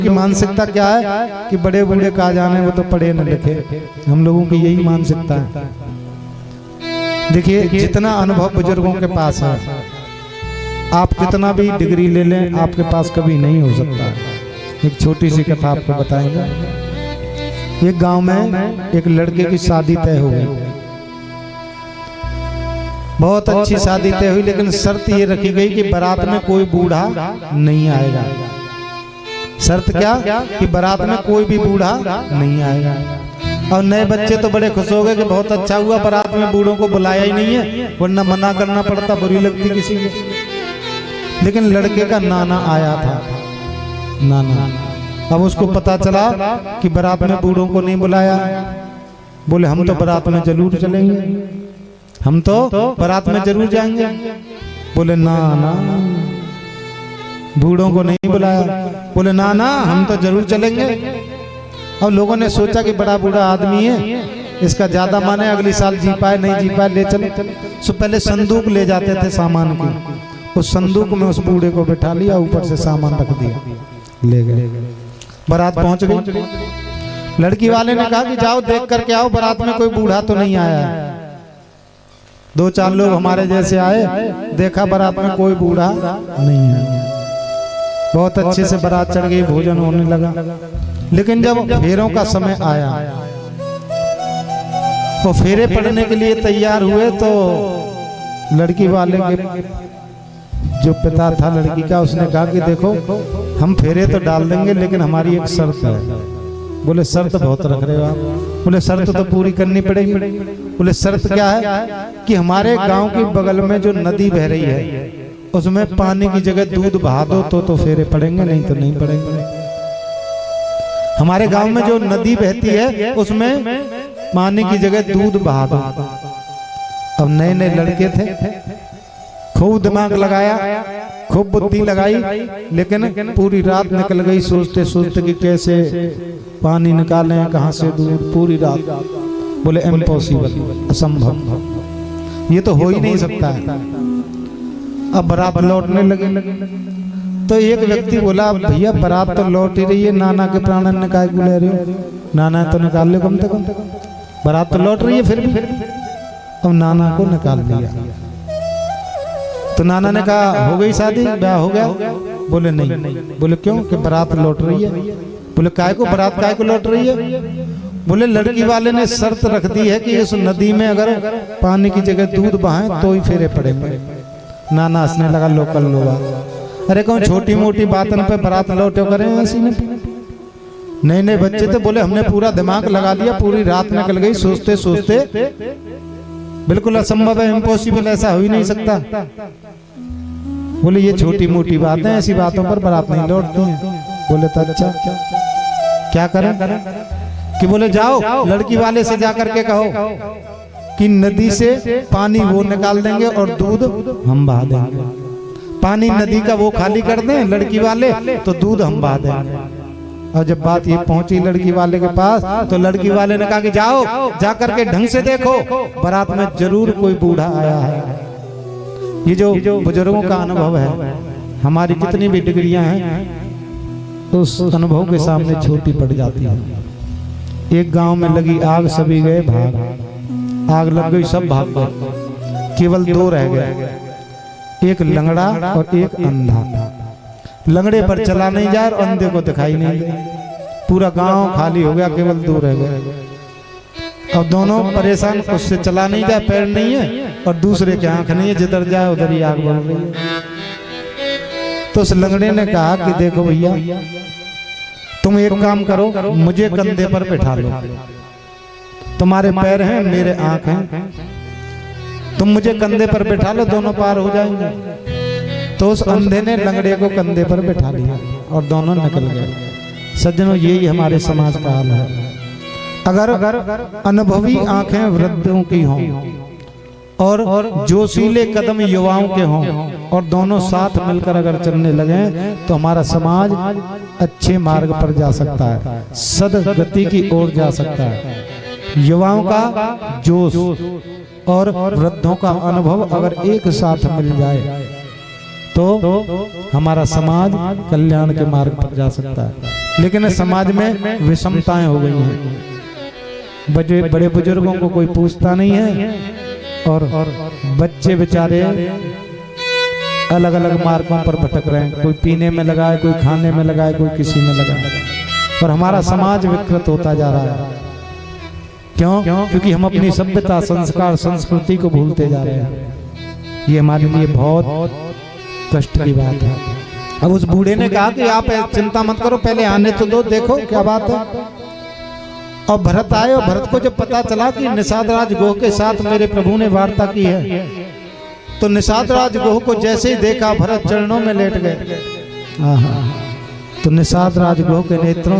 की मानसिकता क्या है कि बड़े बूढ़े कहा जाने वो तो पढ़े न लिखे। हम लोगों की यही मानसिकता है। देखिए जितना अनुभव बुजुर्गों के पास है, आप कितना भी डिग्री ले लें आपके पास कभी नहीं हो सकता है। एक छोटी सी कथा आपको बताएंगे। एक गांव में एक लड़के की शादी तय हो गई, बहुत अच्छी शादी तय हुई, लेकिन शर्त ये रखी गई कि बारात में कोई बूढ़ा नहीं आएगा। शर्त क्या कि बारात में कोई भी बूढ़ा नहीं आएगा। और नए बच्चे तो बड़े खुश हो गए कि बहुत अच्छा हुआ बारात में बूढ़ों को बुलाया ही नहीं है, वरना मना करना पड़ता, बुरी लगती किसी को। लेकिन लड़के का नाना आया था, नाना। अब उसको पता चला कि बारात में बूढ़ों को नहीं बुलाया। बोले हम तो बारात में जरूर चलेंगे, हम तो बारात में जरूर जाएंगे। बोले ना ना, बूढ़ों को नहीं बुलाया। बोले ना ना, हम तो जरूर चलेंगे। अब लोगों ने सोचा कि बड़ा बूढ़ा आदमी है, इसका ज्यादा माने अगली साल जी पाए नहीं जी पाए, ले चले। सो पहले संदूक ले जाते थे सामान की, उस संदूक में उस बूढ़े को बिठा लिया, ऊपर से सामान रख दिया, ले गए। बारात पहुंच गई। लड़की वाले ने कहा कि जाओ देख करके आओ बारात में कोई बूढ़ा तो नहीं आया। दो चार लोग हमारे जैसे आए, देखा बारात में कोई बूढ़ा नहीं है। बहुत अच्छे से बारात चढ़ गई, भोजन होने लगा। लेकिन जब फेरों का समय आया तो फेरे पड़ने के लिए तैयार हुए, तो लड़की वाले के जो पिता था लड़की का, उसने कहा कि देखो हम फेरे तो डाल देंगे, लेकिन हमारी एक शर्त है। बोले शर्त बहुत रख रहे हो आप। बोले शर्त तो पूरी करनी पड़ेगी। बोले शर्त क्या है कि हमारे गांव के बगल में जो नदी बह रही है उसमें पानी की जगह दूध बहा दो तो फेरे पड़ेंगे, नहीं तो नहीं पड़ेंगे। हमारे गांव में जो नदी बहती है उसमें पानी की जगह दूध बहा दो। अब नए नए लड़के थे, खूब दिमाग लगाया, खूब बुद्धि लगाई, लेकिन पूरी रात निकल गई सोचते सोचते कि कैसे पानी निकालें, कहां से दूध, पूरी रात। बोले इम्पॉसिबल, असंभव, ये तो हो ही नहीं सकता है। अब बारात लौटने लगे, तो एक व्यक्ति बोला भैया बारात तो लौट ही रही है, नाना के प्राणन ने काय को ले रहे हो, नाना तो निकाल लो कम से कम, बारात तो लौट रही है फिर भी। अब नाना को निकाल दिया। तो नाना ने कहा हो गई शादी, ब्याह हो गया? बोले नहीं। बोले क्यों? कि बारात लौट रही है। बोले काय को, बारात काय को लौट रही है? बोले लड़की वाले ने शर्त रख दी है कि इस नदी में अगर पानी की जगह दूध बहाए तो ही फेरे पड़ेंगे। नाना हंसने लगा, लोकल लोग, अरे कौन छोटी मोटी बातों पे बारात लौटे करें ऐसी नहीं। नए नए बच्चे थे, बोले हमने पूरा दिमाग लगा लिया, पूरी रात निकल गई सोचते सोचते, बिल्कुल असंभव है, इम्पॉसिबल, ऐसा हो ही नहीं सकता। बोले ये छोटी मोटी बातें, ऐसी बातों पर बारात नहीं लौटती हैं। बोले तो अच्छा क्या करें? कि बोले जाओ लड़की वाले से जा करके कहो कि नदी से पानी वो निकाल देंगे और दूध हम बहा देंगे। पानी नदी का वो खाली कर दें लड़की वाले, तो दूध हम बहा देंगे। और जब बात ये पहुंची लड़की वाले के पास, तो लड़की वाले ने कहा कि जाओ जा करके ढंग से देखो, बारात में जरूर कोई बूढ़ा आया है। ये जो बुजुर्गों का अनुभव है, हमारी जितनी भी डिग्रियां हैं तो उस अनुभव के सामने छोटी पड़ जाती है। एक गांव में लगी आग, सभी गए भाग। आग लग गई, सब भाग गए, केवल दो रह गए, एक लंगड़ा और एक अंधा। लंगड़े पर चला नहीं जाए और अंधे को दिखाई नहीं दे। पूरा गांव खाली हो गया, केवल दो रह गए। अब दोनों परेशान, उससे चला नहीं जाए, पैर नहीं है, और दूसरे की आंख नहीं है, जिधर जाए उधर ही आग बढ़ रही है। तो उस लंगड़े ने कहा कि देखो भैया तुम एक काम करो, मुझे कंधे पर बैठा लो, तुम्हारे पैर हैं मेरे आंख हैं, तुम मुझे कंधे पर बैठा लो, दोनों पार हो जाएंगे। तो उस अंधे ने लंगड़े को कंधे पर बैठा लिया और दोनों निकल गए। सज्जनों यही हमारे समाज का हाल है। अगर अनुभवी आंखें वृद्धों की हों और जोशीले कदम युवाओं के हों और दोनों साथ मिलकर अगर चलने लगे तो हमारा समाज अच्छे मार्ग पर जा सकता है, सदगति की ओर जा सकता है। युवाओं का जोश और वृद्धों का अनुभव अगर एक साथ मिल जाए तो हमारा समाज कल्याण के मार्ग पर जा सकता है। लेकिन समाज में विषमताएं हो गई हैं। बड़े बुजुर्गों को कोई पूछता नहीं है और बच्चे बेचारे अलग अलग मार्गों पर भटक रहे हैं। कोई पीने में लगा है, कोई खाने में लगा है, कोई किसी में लगा है। और हमारा समाज विकृत होता जा रहा है। क्यों? क्योंकि हम अपनी सभ्यता, संस्कार, संस्कृति को भूलते जा रहे हैं। ये हमारे लिए बहुत कष्ट की बात है। अब उस बूढ़े ने कहा कि आप चिंता मत करो, पहले आने तो दो, देखो क्या बात है। और भरत आए और भरत को जब पता चला कि निषाद राज गोह के साथ मेरे प्रभु ने वार्ता की है, तो निषाद राज गोह को जैसे ही देखा भरत चरणों में लेट गए। तो निषाद राज गोह के नेत्रों